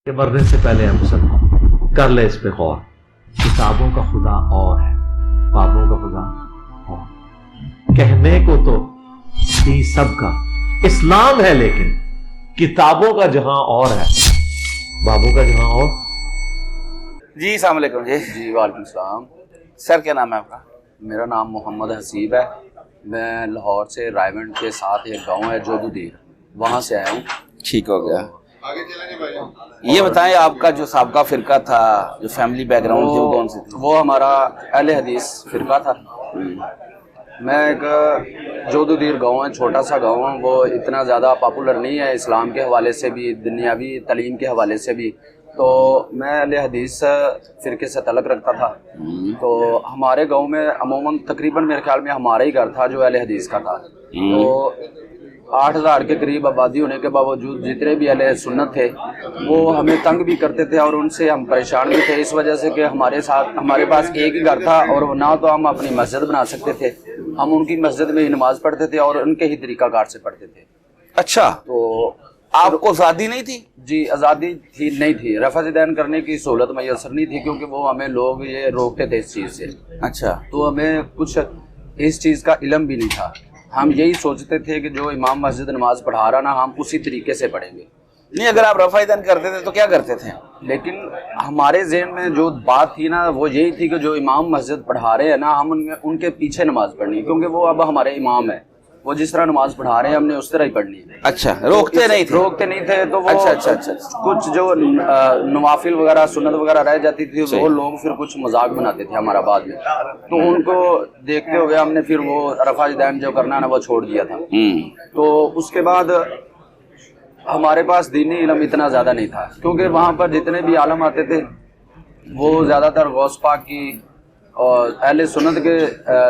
کہ مرنے سے پہلے ہم مسلمان کر لے اس پہ غور. کتابوں کا خدا اور ہے، بابوں کا خدا اور. کہنے کو تو ہی سب کا اسلام ہے، لیکن کتابوں کا جہاں اور ہے، بابوں کا جہاں اور. جی السلام علیکم. جی وعلیکم السلام. سر کیا نام ہے آپ کا؟ میرا نام محمد حسیب ہے. میں لاہور سے رائیونڈ کے ساتھ ایک گاؤں ہے جودودیر، وہاں سے آیا ہوں. ٹھیک ہو گیا. یہ بتائیں آپ کا جو سابقہ فرقہ تھا، جو فیملی بیک گراؤنڈ تھی، وہ کون سی تھی؟ وہ ہمارا اہل حدیث فرقہ تھا. میں ایک جودودیر گاؤں ہے، چھوٹا سا گاؤں ہے، وہ اتنا زیادہ پاپولر نہیں ہے اسلام کے حوالے سے بھی، دنیاوی تعلیم کے حوالے سے بھی. تو میں اہل حدیث فرقے سے تعلق رکھتا تھا. تو ہمارے گاؤں میں عموماً تقریباً میرے خیال میں ہمارا ہی گھر تھا جو اہل حدیث کا تھا. تو 8,000 کے قریب آبادی ہونے کے باوجود جتنے بھی اہل سنت تھے وہ ہمیں تنگ بھی کرتے تھے اور ان سے ہم پریشان بھی تھے، اس وجہ سے کہ ہمارے پاس ایک ہی گھر تھا اور نہ تو ہم اپنی مسجد بنا سکتے تھے. ہم ان کی مسجد میں ہی نماز پڑھتے تھے اور ان کے ہی طریقہ کار سے پڑھتے تھے. اچھا، تو آپ کو آزادی نہیں تھی؟ جی آزادی نہیں تھی، رفع دین کرنے کی سہولت میسر نہیں تھی، کیونکہ وہ ہمیں لوگ یہ روکتے تھے اس چیز سے. اچھا، تو ہمیں کچھ اس چیز کا علم بھی نہیں تھا. ہم یہی سوچتے تھے کہ جو امام مسجد نماز پڑھا رہا نا ہم اسی طریقے سے پڑھیں گے. نہیں اگر آپ رفع دین کرتے تھے تو کیا کرتے تھے؟ لیکن ہمارے ذہن میں جو بات تھی نا وہ یہی تھی کہ جو امام مسجد پڑھا رہے ہیں نا ہم ان کے پیچھے نماز پڑھنی ہے، کیونکہ وہ اب ہمارے امام ہیں. وہ جس طرح نماز پڑھا رہے ہیں ہم نے اس طرح ہی پڑھنی ہے. اچھا، روکتے نہیں تھے. تو وہ اچھا. کچھ جو نوافل وغیرہ سنت وغیرہ رہ جاتی تھی وہ لوگ پھر کچھ مذاق بناتے تھے ہمارا بعد میں. تو ان کو دیکھتے ہوئے ہم نے پھر وہ رفع دین جو کرنا نا وہ چھوڑ دیا تھا. تو اس کے بعد ہمارے پاس دینی علم اتنا زیادہ نہیں تھا، کیونکہ وہاں پر جتنے بھی عالم آتے تھے وہ زیادہ تر غوث پاک کی اور اہل سنت کے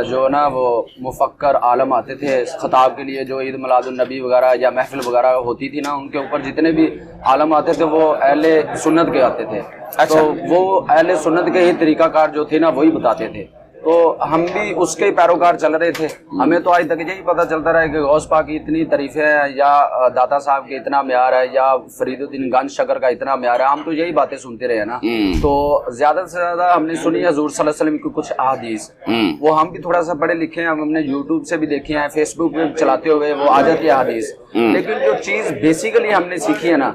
جو نا وہ مفکر عالم آتے تھے خطاب کے لیے. جو عید میلاد النبی وغیرہ یا محفل وغیرہ ہوتی تھی نا ان کے اوپر جتنے بھی عالم آتے تھے وہ اہل سنت کے آتے تھے. تو وہ اہل سنت کے ہی طریقہ کار جو تھے نا وہی بتاتے تھے. تو ہم بھی اس کے پیروکار چل رہے تھے. ہمیں تو آج تک یہی پتہ چلتا رہا کہ غوث پاک کی اتنی تعریفیں ہیں یا داتا صاحب کے اتنا معیار ہے یا فرید الدین گنج شکر کا اتنا معیار ہے. ہم تو یہی باتیں سنتے رہے نا. تو زیادہ سے زیادہ ہم نے سنی حضور صلی اللہ علیہ وسلم کی کچھ احادیث، وہ ہم بھی تھوڑا سا پڑھے لکھے ہیں، ہم نے یوٹیوب سے بھی دیکھے ہیں، فیس بک پہ چلاتے ہوئے وہ آ جاتی ہے احادیث. لیکن جو چیز بیسیکلی ہم نے سیکھی ہے نا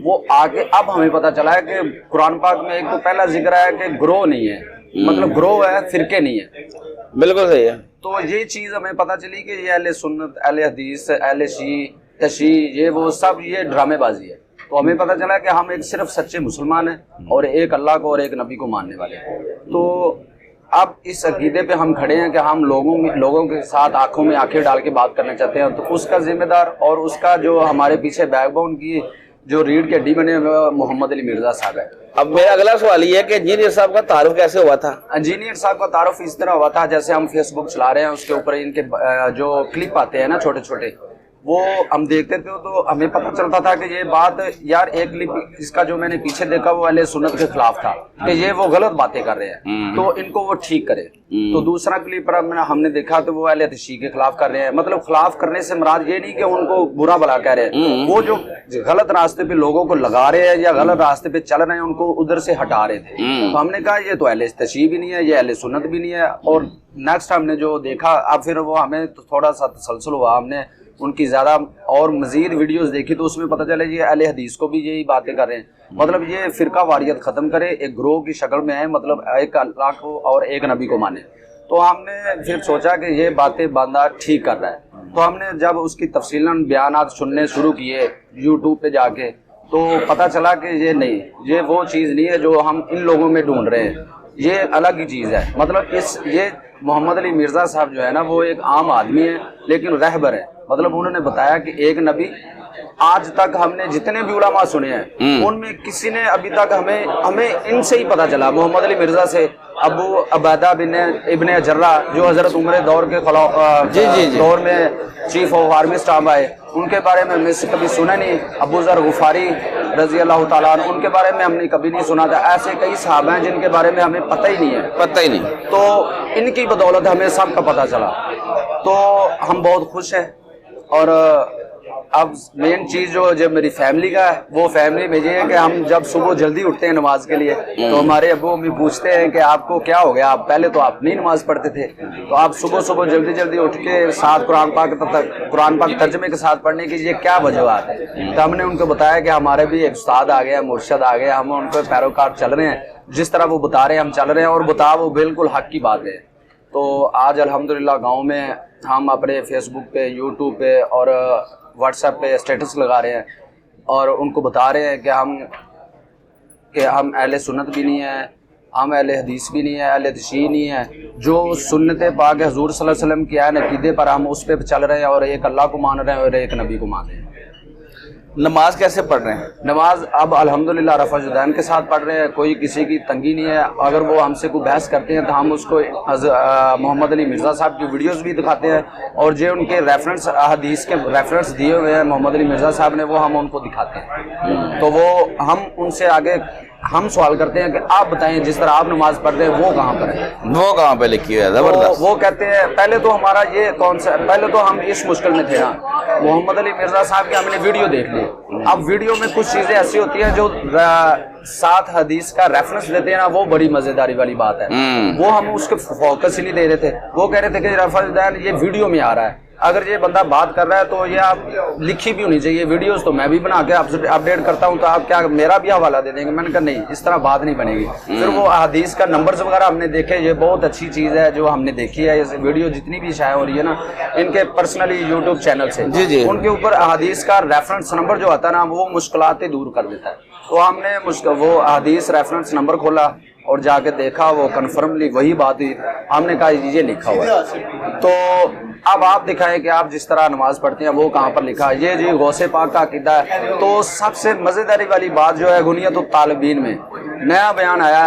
وہ آگے اب ہمیں پتہ چلا ہے کہ قرآن پاک میں ایک تو پہلا ذکر ہے کہ گروہ نہیں ہے، مطلب گروہ ہے، فرقے نہیں ہے. بالکل صحیح ہے. تو یہ چیز ہمیں پتہ چلی کہ یہ اہل سنت، اہل حدیث، اہل تشیع یہ وہ سب یہ ڈرامے بازی ہے. تو ہمیں پتہ چلا کہ ہم ایک صرف سچے مسلمان ہیں اور ایک اللہ کو اور ایک نبی کو ماننے والے ہیں. تو اب اس عقیدے پہ ہم کھڑے ہیں کہ ہم لوگوں کے ساتھ آنکھوں میں آنکھیں ڈال کے بات کرنا چاہتے ہیں. تو اس کا ذمہ دار اور اس کا جو ہمارے پیچھے بیک بون کی جو ریڑھ کی ہڈی بنے ہوئے محمد علی مرزا صاحب ہے. اب میرا اگلا سوال یہ ہے کہ انجینئر صاحب کا تعارف کیسے ہوا تھا؟ انجینئر صاحب کا تعارف اس طرح ہوا تھا جیسے ہم فیس بک چلا رہے ہیں، اس کے اوپر ان کے جو کلپ آتے ہیں نا چھوٹے چھوٹے وہ ہم دیکھتے تھے. تو ہمیں پتہ چلتا تھا کہ یہ بات یار ایک کلپ اس کا جو میں نے پیچھے دیکھا وہ اہل سنت کے خلاف تھا کہ یہ وہ غلط باتیں کر رہے ہیں تو ان کو وہ ٹھیک کرے. تو دوسرا کلپ پر ہم نے دیکھا تو وہ اہل تشیع کے خلاف کر رہے ہیں. مطلب خلاف کرنے سے مراد یہ نہیں کہ ان کو برا بھلا کہہ رہے ہیں، وہ جو غلط راستے پہ لوگوں کو لگا رہے ہیں یا غلط راستے پہ چل رہے ہیں ان کو ادھر سے ہٹا رہے تھے. تو ہم نے کہا یہ تو اہل تشیع بھی نہیں ہے، یہ اہل سنت بھی نہیں ہے. اور نیکسٹ ہم نے جو دیکھا اب پھر وہ ہمیں تھوڑا سا تسلسل ہوا، ہم نے ان کی زیادہ اور مزید ویڈیوز دیکھی تو اس میں پتہ چلا یہ اہل حدیث کو بھی یہی باتیں کر رہے ہیں. مطلب یہ فرقہ واریت ختم کرے، ایک گروہ کی شکل میں ہے، مطلب ایک اللہ کو اور ایک نبی کو مانے. تو ہم نے پھر سوچا کہ یہ باتیں بندہ ٹھیک کر رہا ہے. تو ہم نے جب اس کی تفصیلاً بیانات سننے شروع کیے یوٹیوب پہ جا کے تو پتہ چلا کہ یہ نہیں، یہ وہ چیز نہیں ہے جو ہم ان لوگوں میں ڈھونڈ رہے ہیں، یہ الگ ہی چیز ہے. مطلب یہ محمد علی مرزا صاحب جو ہے نا وہ ایک عام آدمی ہے لیکن رہبر ہے. مطلب انہوں نے بتایا کہ ایک نبی، آج تک ہم نے جتنے بھی علماء سنے ہیں ان میں کسی نے ابھی تک ہمیں ان سے ہی پتہ چلا، محمد علی مرزا سے، ابو عبیدہ بن ابن جراح جو حضرت عمر دور کے دور میں چیف آف آرمی اسٹاف آئے، ان کے بارے میں ہم نے کبھی سنا نہیں. ابو ذر غفاری رضی اللہ تعالیٰ عنہ ان کے بارے میں ہم نے کبھی نہیں سنا تھا. ایسے کئی صحابہ ہیں جن کے بارے میں ہمیں پتہ ہی نہیں ہے. تو ان کی بدولت ہمیں سب کا پتہ چلا. تو ہم بہت خوش ہیں اور اب مین چیز جو میری فیملی کا ہے وہ فیملی میں یہ ہے کہ ہم جب صبح جلدی اٹھتے ہیں نماز کے لیے تو ہمارے ابو امی پوچھتے ہیں کہ آپ کو کیا ہو گیا, آپ پہلے تو آپ نہیں نماز پڑھتے تھے, تو آپ صبح جلدی اٹھ کے ساتھ قرآن پاک ترجمے کے ساتھ پڑھنے کی یہ کیا وجوہات ہے. تو ہم نے ان کو بتایا کہ ہمارے بھی ایک استاد آ گیا, مرشد آ گیا, ہم ان کے پیروکار چل رہے ہیں, جس طرح وہ بتا رہے ہیں ہم چل رہے ہیں, اور بتا وہ بالکل حق کی بات ہے. تو آج الحمدللہ گاؤں میں ہم اپنے فیس بک پہ, یوٹیوب پہ اور واٹس ایپ پہ اسٹیٹس لگا رہے ہیں اور ان کو بتا رہے ہیں کہ ہم اہل سنت بھی نہیں ہیں, ہم اہل حدیث بھی نہیں ہیں, اہل تشیع نہیں ہیں. جو سنت پاک حضور صلی اللہ علیہ وسلم کی عین عقیدے پر ہم اس پہ چل رہے ہیں, اور ایک اللہ کو مان رہے ہیں اور ایک نبی کو مان رہے ہیں. نماز کیسے پڑھ رہے ہیں؟ نماز اب الحمدللہ رفع الدین کے ساتھ پڑھ رہے ہیں, کوئی کسی کی تنگی نہیں ہے. اگر وہ ہم سے کوئی بحث کرتے ہیں تو ہم اس کو محمد علی مرزا صاحب کی ویڈیوز بھی دکھاتے ہیں, اور جو ان کے ریفرنس حدیث کے ریفرنس دیے ہوئے ہیں محمد علی مرزا صاحب نے, وہ ہم ان کو دکھاتے ہیں. تو وہ ہم ان سے آگے ہم سوال کرتے ہیں کہ آپ بتائیں جس طرح آپ نماز پڑھتے ہیں وہ کہاں پر ہے, وہ کہاں پہ لکھی ہے؟ زبردست. وہ کہتے ہیں پہلے تو ہمارا یہ پہلے تو ہم اس مشکل میں تھے نا, محمد علی مرزا صاحب کی ہم نے ویڈیو دیکھ لی. اب ویڈیو میں کچھ چیزیں ایسی ہوتی ہیں جو ساتھ حدیث کا ریفرنس دیتے ہیں نا, وہ بڑی مزیداری والی بات ہے. وہ ہم اس کے فوکس ہی نہیں دے رہے تھے. وہ کہہ رہے تھے کہ رفع الدین یہ ویڈیو میں آ رہا ہے, اگر یہ بندہ بات کر رہا ہے تو یہ آپ لکھی بھی ہونی چاہیے. ویڈیوز تو میں بھی بنا کے اپڈیٹ کرتا ہوں, تو آپ کیا میرا بھی حوالہ دے دیں گے؟ میں نے کہا نہیں, اس طرح بات نہیں بنے گی. پھر وہ حدیث کا نمبرز وغیرہ ہم نے دیکھے, یہ بہت اچھی چیز ہے جو ہم نے دیکھی ہے. یہ ویڈیو جتنی بھی شائع ہو رہی ہے نا ان کے پرسنلی یوٹیوب چینل سے, ان کے اوپر حدیث کا ریفرنس نمبر جو آتا ہے نا وہ مشکلات دور کر دیتا ہے. تو ہم نے وہ حدیث ریفرنس نمبر کھولا اور جا کے دیکھا, وہ کنفرملی وہی بات ہوئی. ہم نے کہا یہ لکھا ہوا ہے, تو اب آپ دکھائیں کہ آپ جس طرح نماز پڑھتے ہیں وہ کہاں پر لکھا ہے. یہ جی غوث پاک کا عقیدہ ہے. تو سب سے مزیداری والی بات جو ہے غنیت الطالبین میں نیا بیان آیا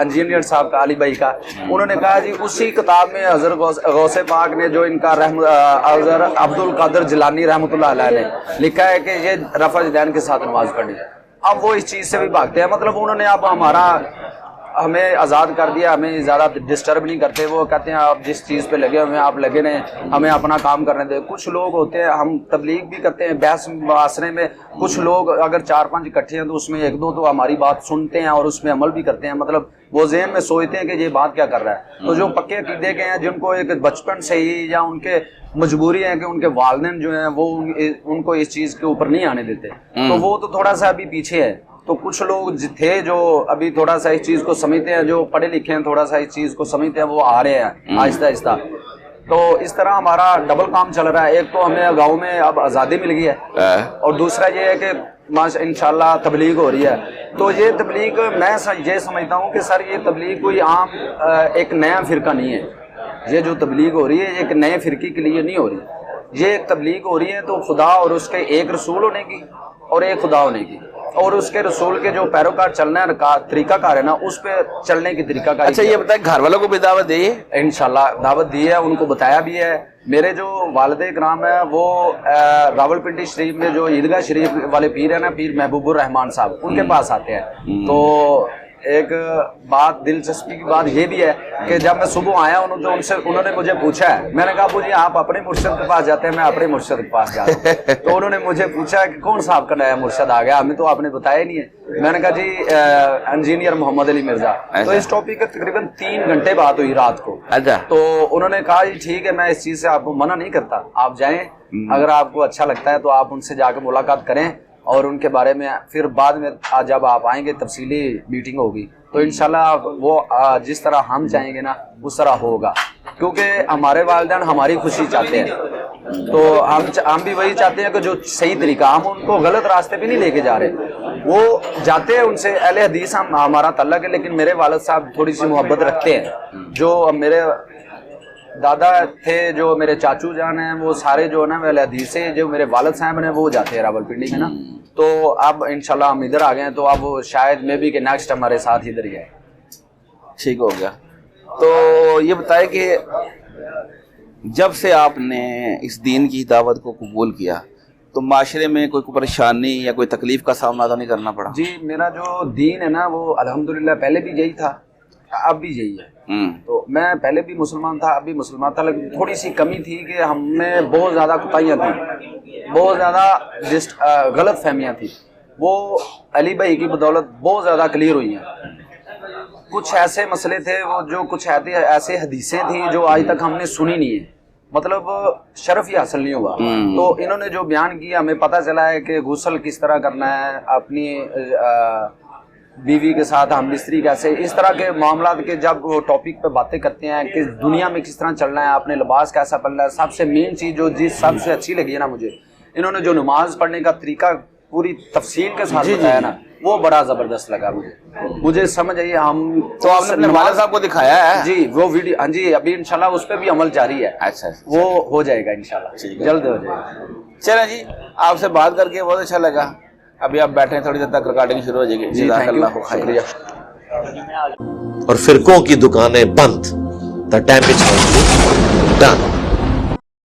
انجینئر صاحب کا, علی بھائی کا. انہوں نے کہا جی اسی کتاب میں حضرت غوث پاک نے جو ان کا حضرت عبد القادر جیلانی رحمۃ اللہ علیہ نے لکھا ہے کہ یہ رفع الدین کے ساتھ نماز پڑھنی. اب وہ اس چیز سے بھی بھاگتے ہیں, مطلب انہوں نے اب ہمیں آزاد کر دیا, ہمیں زیادہ ڈسٹرب نہیں کرتے. وہ کہتے ہیں آپ جس چیز پہ لگے ہوئے ہیں آپ لگے رہیں, ہمیں اپنا کام کرنے دیں. کچھ لوگ ہوتے ہیں, ہم تبلیغ بھی کرتے ہیں بحث معاشرے میں, کچھ لوگ اگر 4-5 اکٹھے ہیں تو اس میں 1-2 تو ہماری بات سنتے ہیں اور اس میں عمل بھی کرتے ہیں. مطلب وہ ذہن میں سوچتے ہیں کہ یہ بات کیا کر رہا ہے. تو جو پکے عقیدے کے ہیں, جن کو ایک بچپن سے ہی یا ان کے مجبوری ہے کہ ان کے والدین جو ہیں وہ ان کو اس چیز کے اوپر نہیں آنے دیتے, تو وہ تو تھوڑا سا ابھی پیچھے ہے. تو کچھ لوگ تھے جو ابھی تھوڑا سا اس چیز کو سمجھتے ہیں, جو پڑھے لکھے ہیں تھوڑا سا اس چیز کو سمجھتے ہیں, وہ آ رہے ہیں آہستہ آہستہ. تو اس طرح ہمارا ڈبل کام چل رہا ہے. ایک تو ہمیں گاؤں میں اب آزادی مل گئی ہے, اور دوسرا یہ ہے کہ انشاءاللہ تبلیغ ہو رہی ہے. تو یہ تبلیغ میں یہ سمجھتا ہوں کہ سر یہ تبلیغ کوئی عام ایک نیا فرقہ نہیں ہے. یہ جو تبلیغ ہو رہی ہے ایک نئے فرقے کے لیے نہیں ہو رہی. یہ ایک تبلیغ ہو رہی ہے تو خدا اور اس کے ایک رسول ہونے کی اور ایک خدا ہونے کی, اور اس کے رسول کے جو پیروکار چلنا ہے طریقہ کار ہے نا, اس پہ چلنے کی طریقہ کار. اچھا یہ بتائیں گھر والوں کو بھی دعوت دی ہے؟ انشاءاللہ دعوت دی ہے, ان کو بتایا بھی ہے. میرے جو والد اکرام ہے وہ راولپنڈی شریف میں جو عیدگاہ شریف والے پیر ہیں نا, پیر محبوب الرحمان صاحب, ان کے پاس آتے ہیں. تو ایک بات دلچسپی کی بات یہ بھی ہے کہ جب میں صبح آیا انہوں نے مجھے پوچھا ہے, میں نے کہا ابو جی آپ اپنے مرشد کے پاس جاتے ہیں, میں اپنے مرشد کے پاس جاتا ہوں. تو انہوں نے مجھے پوچھا کہ کون صاحب کا نیا مرشد آ گیا, ہمیں تو آپ نے بتایا نہیں ہے. میں نے کہا جی انجینئر محمد علی مرزا. تو اس ٹاپک کا تقریباً 3 گھنٹے بات ہوئی رات کو. تو انہوں نے کہا جی ٹھیک ہے, میں اس چیز سے آپ کو منع نہیں کرتا, آپ جائیں, اگر آپ کو اچھا لگتا ہے تو آپ ان سے جا کے ملاقات کریں, اور ان کے بارے میں پھر بعد میں جب آپ آئیں گے تفصیلی میٹنگ ہوگی, تو انشاءاللہ وہ جس طرح ہم چاہیں گے نا اس طرح ہوگا. کیونکہ ہمارے والدین ہماری خوشی چاہتے ہیں, تو ہم بھی وہی چاہتے ہیں کہ جو صحیح طریقہ, ہم ان کو غلط راستے پہ نہیں لے کے جا رہے. وہ جاتے ہیں ان سے اہل حدیث ہمارا تعلق ہے, لیکن میرے والد صاحب تھوڑی سی محبت رکھتے ہیں. جو میرے دادا تھے, جو میرے چاچو جان ہیں, وہ سارے جو ہے نا اہل حدیث سے, جو میرے والد صاحب ہیں وہ جاتے ہیں راولپنڈی میں نا. تو اب انشاءاللہ ہم ادھر آ گئے ہیں, تو اب شاید میں بھی کہ نیکسٹ ہمارے ساتھ ادھر ہی ہے. ٹھیک ہو گیا. تو یہ بتائے کہ جب سے آپ نے اس دین کی دعوت کو قبول کیا تو معاشرے میں کوئی پریشانی یا کوئی تکلیف کا سامنا تو نہیں کرنا پڑا؟ جی میرا جو دین ہے نا وہ الحمدللہ پہلے بھی یہی تھا, اب بھی یہی ہے. تو میں پہلے بھی مسلمان تھا, اب بھی مسلمان تھا, لیکن تھوڑی سی کمی تھی کہ ہم میں بہت زیادہ کوتاہیاں تھیں, بہت زیادہ غلط فہمیاں تھیں. وہ علی بھائی کی بدولت بہت زیادہ کلیئر ہوئی ہیں. کچھ ایسے مسئلے تھے وہ جو کچھ ایسے حدیثیں تھیں جو آج تک ہم نے سنی نہیں ہے, مطلب شرف ہی حاصل نہیں ہوا. تو انہوں نے جو بیان کیا ہمیں پتہ چلا ہے کہ غسل کس طرح کرنا ہے, اپنی بیوی کے ساتھ ہم بستری کیسے, اس طرح کے معاملات کے جب وہ ٹاپک پہ باتیں کرتے ہیں کہ دنیا میں کس طرح چلنا ہے, اپنے لباس کیسا پہننا ہے. سب سے مین چیز جو سب سے اچھی لگی ہے نا مجھے, انہوں نے جو نماز پڑھنے کا طریقہ پوری تفصیل کے ساتھ بتایا نا, وہ بڑا زبردست لگا مجھے سمجھ آئی. ہم تو آپ نے اپنے والد صاحب کو دکھایا ہے؟ جی وہ ویڈیو, ہاں جی ابھی انشاءاللہ اس پہ بھی عمل جاری ہے. اچھا وہ ہو جائے گا انشاءاللہ, جلد ہو جائے گا. چلیں جی, آپ سے بات کر کے بہت اچھا لگا. ابھی آپ بیٹھے ہیں, تھوڑی دیر تک ریکارڈنگ شروع ہو جائے گی. جزاک اللہ خیر. اور فرقوں کی دکانیں بند. The damage has been done.